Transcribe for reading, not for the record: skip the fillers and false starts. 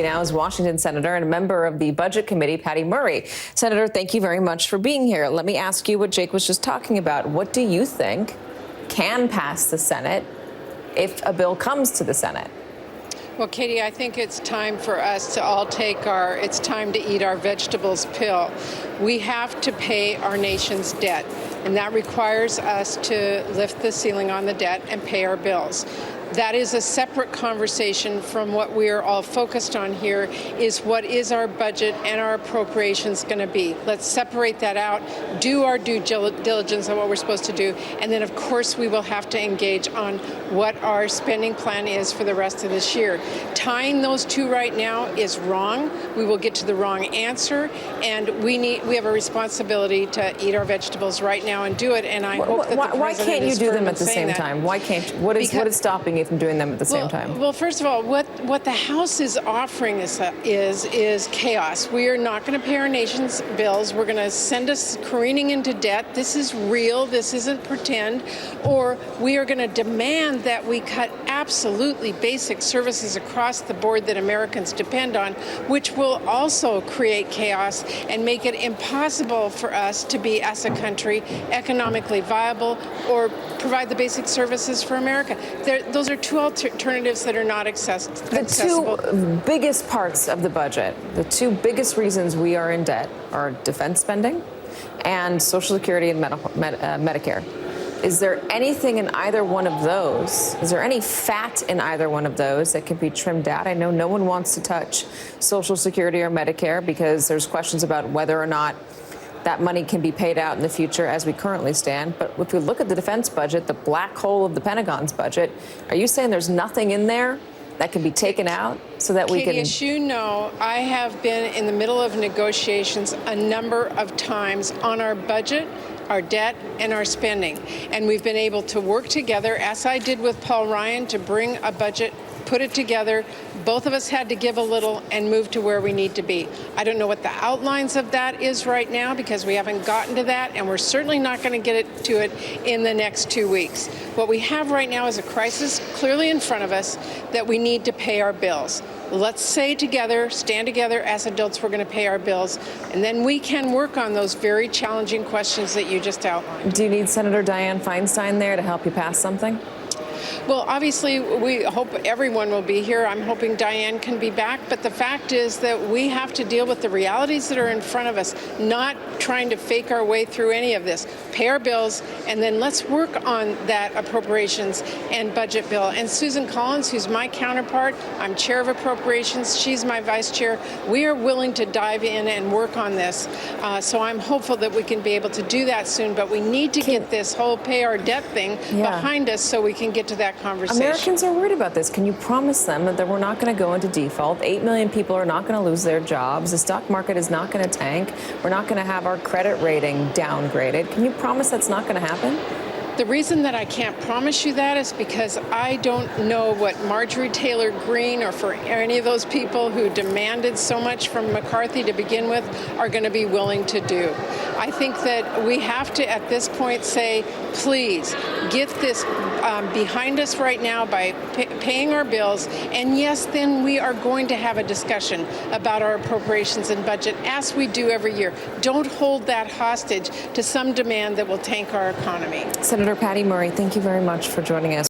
Now is Washington Senator and a member of the Budget Committee, Patty Murray. Senator, thank you very much for being here. Let me ask you what Jake was just talking about. What do you think can pass the Senate if a bill comes to the Senate? Well, Katie, I think it's time for us to all it's time to eat our vegetables pill. We have to pay our nation's debt, and that requires us to lift the ceiling on the debt and pay our bills. That is a separate conversation from what we are all focused on here, is what is our budget and our appropriations going to be. Let's separate that out, do our due diligence on what we're supposed to do, and then, of course, we will have to engage on what our spending plan is for the rest of this year. Tying those two right now is wrong. We will get to the wrong answer, and we have a responsibility to eat our vegetables right now and do it, and I hope that the President why can't you do them at the same time? Why can't? What is stopping you from doing them at the same time? Well, first of all, what the House is offering us is chaos. We are not going to pay our nation's bills. We're going to send us careening into debt. This is real. This isn't pretend. Or we are going to demand that we cut absolutely basic services across the board that Americans depend on, which will also create chaos and make it impossible for us to be, as a country, economically viable or provide the basic services for America. Those are two alternatives that are not accessible. The two biggest parts of the budget, the two biggest reasons we are in debt are defense spending and Social Security and Medicare. Is there anything in either one of those? Is there any fat in either one of those that can be trimmed out? I know no one wants to touch Social Security or Medicare because there's questions about whether or not that money can be paid out in the future as we currently stand. But if we look at the defense budget, the black hole of the Pentagon's budget, are you saying there's nothing in there that can be taken out so that we can... Katie, as you know, I have been in the middle of negotiations a number of times on our budget, our debt, and our spending. And we've been able to work together, as I did with Paul Ryan, to bring a budget, put it together. Both of us had to give a little and move to where we need to be. I don't know what the outlines of that is right now because we haven't gotten to that, and we're certainly not going to get to it in the next 2 weeks. What we have right now is a crisis clearly in front of us that we need to pay our bills. Let's say together, stand together as adults, we're going to pay our bills, and then we can work on those very challenging questions that you just outlined. Do you need Senator Dianne Feinstein there to help you pass something? Well, obviously, we hope everyone will be here. I'm hoping Dianne can be back. But the fact is that we have to deal with the realities that are in front of us, not trying to fake our way through any of this. Pay our bills, and then let's work on that appropriations and budget bill. And Susan Collins, who's my counterpart, I'm chair of appropriations. She's my vice chair. We are willing to dive in and work on this. So I'm hopeful that we can be able to do that soon. But we need to get this whole pay our debt thing behind us so we can get to that conversation. Americans are worried about this. Can you promise them that we're not going to go into default? 8 million people are not going to lose their jobs. The stock market is not going to tank. We're not going to have our credit rating downgraded. Can you promise that's not going to happen? The reason that I can't promise you that is because I don't know what Marjorie Taylor Greene or for any of those people who demanded so much from McCarthy to begin with are going to be willing to do. I think that we have to, at this point, say, please, get this behind us right now by paying our bills. And yes, then we are going to have a discussion about our appropriations and budget, as we do every year. Don't hold that hostage to some demand that will tank our economy. Senator Patty Murray, thank you very much for joining us.